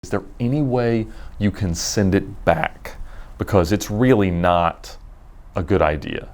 Is there any way you can send it back? Because it's really not a good idea.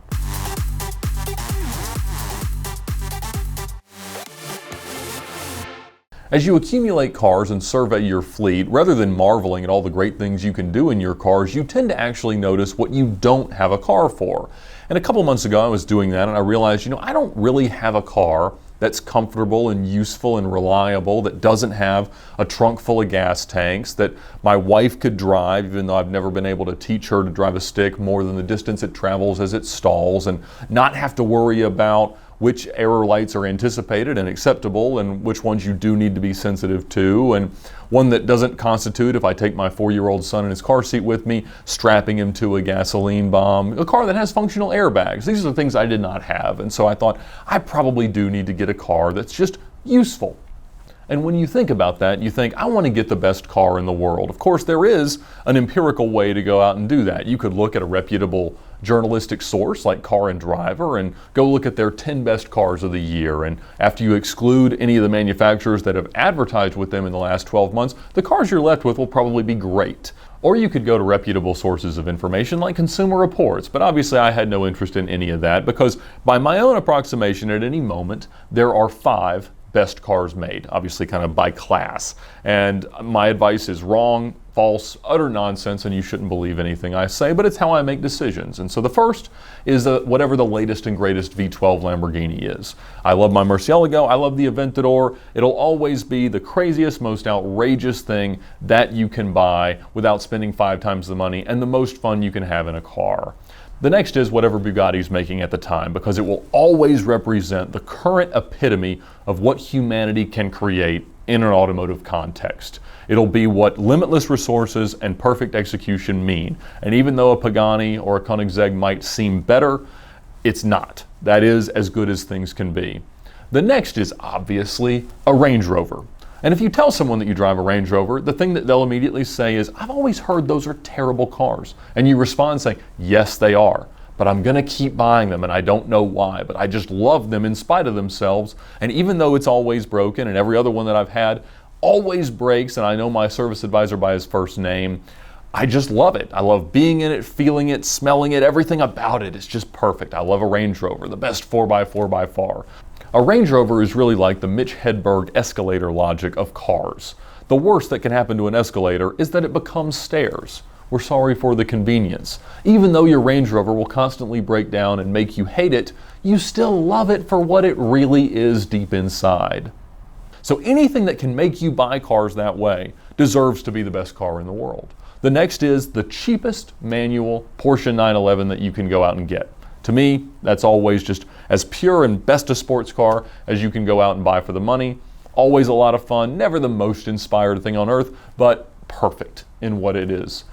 As you accumulate cars and survey your fleet, rather than marveling at all the great things you can do in your cars, you tend to actually notice what you don't have a car for. And a couple months ago I was doing that and I realized, I don't really have a car that's comfortable and useful and reliable, that doesn't have a trunk full of gas tanks, that my wife could drive, even though I've never been able to teach her to drive a stick more than the distance it travels as it stalls, and not have to worry about which error lights are anticipated and acceptable and which ones you do need to be sensitive to, and one that doesn't constitute, if I take my 4-year-old son in his car seat with me, strapping him to a gasoline bomb, a car that has functional airbags. These are the things I did not have, and so I thought I probably do need to get a car that's just useful. And when you think about that, you think, I want to get the best car in the world. Of course, there is an empirical way to go out and do that. You could look at a reputable journalistic source like Car and Driver and go look at their 10 best cars of the year. And after you exclude any of the manufacturers that have advertised with them in the last 12 months, the cars you're left with will probably be great. Or you could go to reputable sources of information like Consumer Reports, but obviously I had no interest in any of that because by my own approximation at any moment, there are 5 best cars made, obviously kind of by class. And my advice is wrong, false, utter nonsense, and you shouldn't believe anything I say, but it's how I make decisions. And so the first is whatever the latest and greatest V12 Lamborghini is. I love my Murcielago, I love the Aventador. It'll always be the craziest, most outrageous thing that you can buy without spending 5 times the money and the most fun you can have in a car. The next is whatever Bugatti's making at the time, because it will always represent the current epitome of what humanity can create in an automotive context. It'll be what limitless resources and perfect execution mean. And even though a Pagani or a Koenigsegg might seem better, it's not. That is as good as things can be. The next is obviously a Range Rover. And if you tell someone that you drive a Range Rover, the thing that they'll immediately say is, I've always heard those are terrible cars. And you respond saying, yes, they are, but I'm gonna keep buying them and I don't know why, but I just love them in spite of themselves. And even though it's always broken and every other one that I've had always breaks, and I know my service advisor by his first name, I just love it. I love being in it, feeling it, smelling it, everything about it. It's just perfect. I love a Range Rover, the best 4x4 by far. A Range Rover is really like the Mitch Hedberg escalator logic of cars. The worst that can happen to an escalator is that it becomes stairs. We're sorry for the convenience. Even though your Range Rover will constantly break down and make you hate it, you still love it for what it really is deep inside. So anything that can make you buy cars that way deserves to be the best car in the world. The next is the cheapest manual Porsche 911 that you can go out and get. To me, that's always just as pure and best a sports car as you can go out and buy for the money. Always a lot of fun, never the most inspired thing on earth, but perfect in what it is.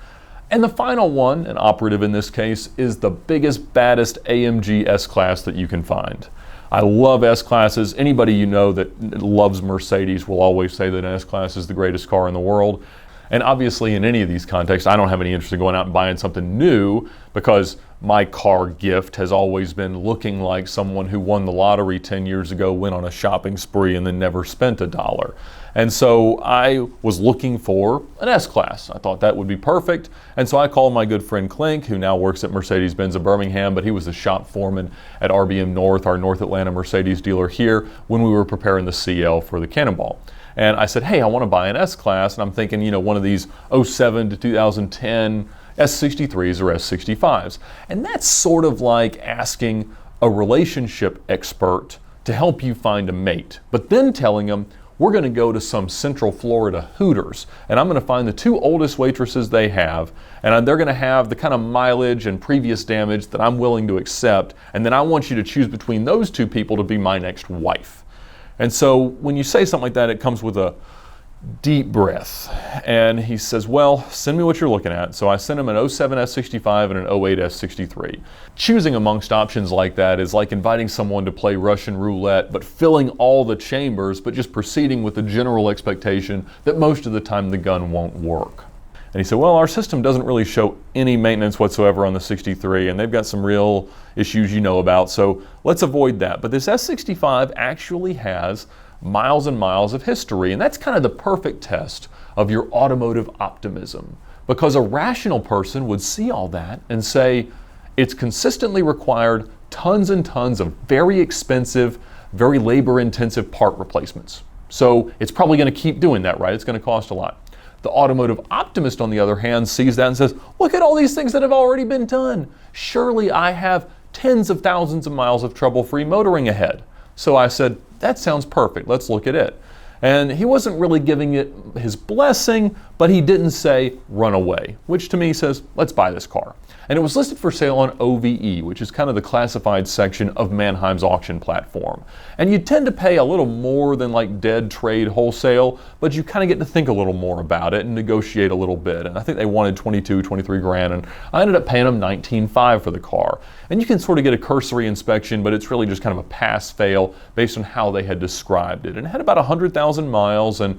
And the final one, and operative in this case, is the biggest, baddest AMG S-Class that you can find. I love S-Classes. Anybody you know that loves Mercedes will always say that an S-Class is the greatest car in the world. And obviously in any of these contexts, I don't have any interest in going out and buying something new because my car gift has always been looking like someone who won the lottery 10 years ago, went on a shopping spree and then never spent $1. And so I was looking for an S-Class. I thought that would be perfect. And so I called my good friend Klink, who now works at Mercedes-Benz of Birmingham, but he was the shop foreman at RBM North, our North Atlanta Mercedes dealer here, when we were preparing the CL for the Cannonball. And I said, hey, I want to buy an S-Class, and I'm thinking, one of these 07 to 2010 S63s or S65s. And that's sort of like asking a relationship expert to help you find a mate, but then telling them, we're going to go to some Central Florida Hooters, and I'm going to find the 2 oldest waitresses they have, and they're going to have the kind of mileage and previous damage that I'm willing to accept, and then I want you to choose between those 2 people to be my next wife. And so when you say something like that, it comes with a deep breath. And he says, well, send me what you're looking at. So I sent him an 07 S65 and an 08 S63. Choosing amongst options like that is like inviting someone to play Russian roulette, but filling all the chambers, but just proceeding with the general expectation that most of the time the gun won't work. And he said, well, our system doesn't really show any maintenance whatsoever on the 63, and they've got some real issues you know about, so let's avoid that. But this S65 actually has miles and miles of history. And that's kind of the perfect test of your automotive optimism, because a rational person would see all that and say, it's consistently required tons and tons of very expensive, very labor-intensive part replacements. So it's probably going to keep doing that, right? It's going to cost a lot. The automotive optimist, on the other hand, sees that and says, look at all these things that have already been done. Surely I have tens of thousands of miles of trouble-free motoring ahead. So I said, that sounds perfect. Let's look at it. And he wasn't really giving it his blessing, but he didn't say run away, which to me says, let's buy this car. And it was listed for sale on OVE, which is kind of the classified section of Manheim's auction platform. And you tend to pay a little more than like dead trade wholesale, but you kind of get to think a little more about it and negotiate a little bit. And I think they wanted 22, 23 grand, and I ended up paying them $19,500 for the car. And you can sort of get a cursory inspection, but it's really just kind of a pass-fail based on how they had described it. And it had about 100,000 miles and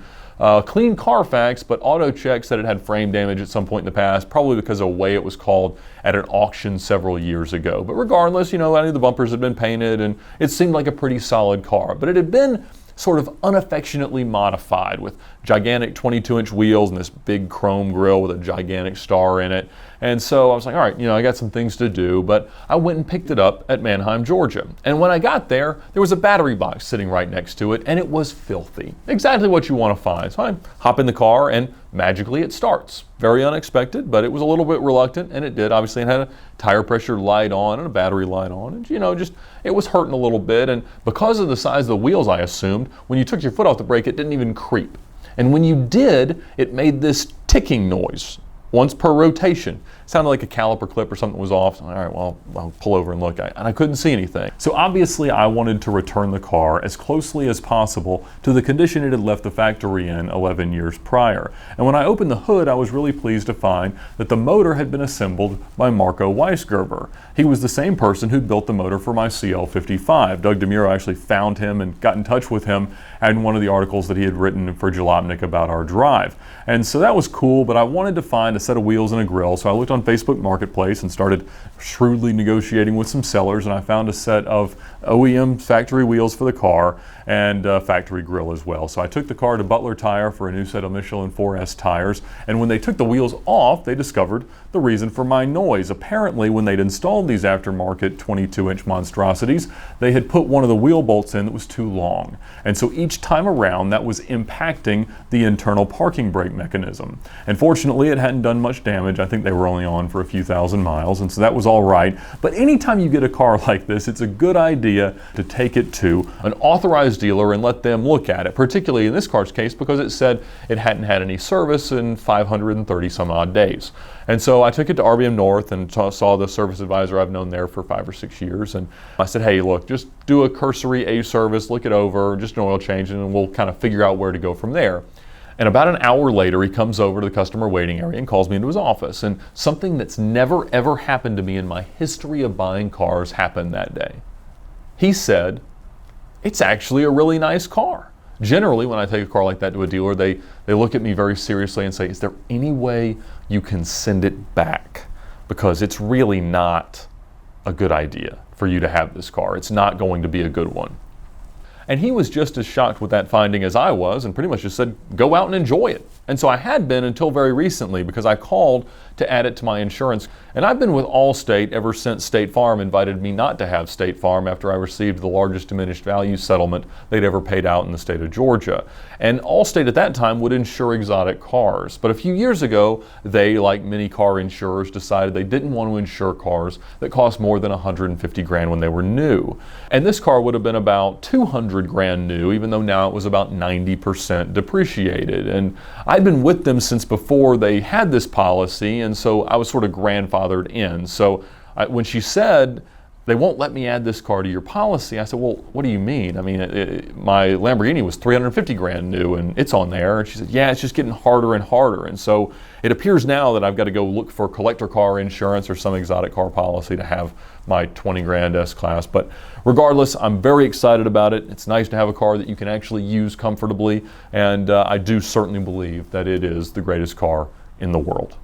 clean Carfax, but AutoCheck said it had frame damage at some point in the past, probably because of the way it was called at an auction several years ago. But regardless, I knew the bumpers had been painted and it seemed like a pretty solid car. But it had been sort of unaffectionately modified with gigantic 22-inch wheels and this big chrome grille with a gigantic star in it. And so I was like, all right, I got some things to do, but I went and picked it up at Manheim, Georgia. And when I got there, there was a battery box sitting right next to it, and it was filthy. Exactly what you want to find. So I hop in the car, and magically it starts. Very unexpected, but it was a little bit reluctant, and it did. Obviously, it had a tire pressure light on and a battery light on, and just it was hurting a little bit. And because of the size of the wheels, I assumed, when you took your foot off the brake, it didn't even creep. And when you did, it made this ticking noise once per rotation. It sounded like a caliper clip or something was off. So, all right, well, I'll pull over and look. And I couldn't see anything. So obviously I wanted to return the car as closely as possible to the condition it had left the factory in 11 years prior. And when I opened the hood, I was really pleased to find that the motor had been assembled by Marco Weisgerber. He was the same person who built the motor for my CL55. Doug DeMuro actually found him and got in touch with him in one of the articles that he had written for Jalopnik about our drive. And so that was cool, but I wanted to find a set of wheels and a grill, so I looked on Facebook Marketplace and started shrewdly negotiating with some sellers, and I found a set of OEM factory wheels for the car and factory grill as well. So I took the car to Butler Tire for a new set of Michelin 4S tires, and when they took the wheels off, they discovered the reason for my noise. Apparently, when they'd installed these aftermarket 22-inch monstrosities, they had put one of the wheel bolts in that was too long. And so each time around, that was impacting the internal parking brake mechanism. And fortunately, it hadn't done much damage. I think they were only on for a few thousand miles, and so that was all right. But anytime you get a car like this, it's a good idea to take it to an authorized dealer and let them look at it, particularly in this car's case because it said it hadn't had any service in 530 some odd days. And so I took it to RBM North and saw the service advisor I've known there for 5 or 6 years. And I said, hey, look, just do a cursory A service, look it over, just an oil change, and we'll kind of figure out where to go from there. And about an hour later, he comes over to the customer waiting area and calls me into his office. And something that's never, ever happened to me in my history of buying cars happened that day. He said, it's actually a really nice car. Generally, when I take a car like that to a dealer, they look at me very seriously and say, is there any way you can send it back? Because it's really not a good idea for you to have this car. It's not going to be a good one. And he was just as shocked with that finding as I was and pretty much just said, go out and enjoy it. And so I had been until very recently because I called to add it to my insurance. And I've been with Allstate ever since State Farm invited me not to have State Farm after I received the largest diminished value settlement they'd ever paid out in the state of Georgia. And Allstate at that time would insure exotic cars. But a few years ago, they, like many car insurers, decided they didn't want to insure cars that cost more than 150 grand when they were new. And this car would have been about 200 grand new, even though now it was about 90% depreciated. And I'd been with them since before they had this policy, and so I was sort of grandfathered in. So when she said, they won't let me add this car to your policy, I said, well, what do you mean? I mean, my Lamborghini was 350 grand new and it's on there. And she said, yeah, it's just getting harder and harder. And so it appears now that I've got to go look for collector car insurance or some exotic car policy to have my 20 grand S-Class. But regardless, I'm very excited about it. It's nice to have a car that you can actually use comfortably. And I do certainly believe that it is the greatest car in the world.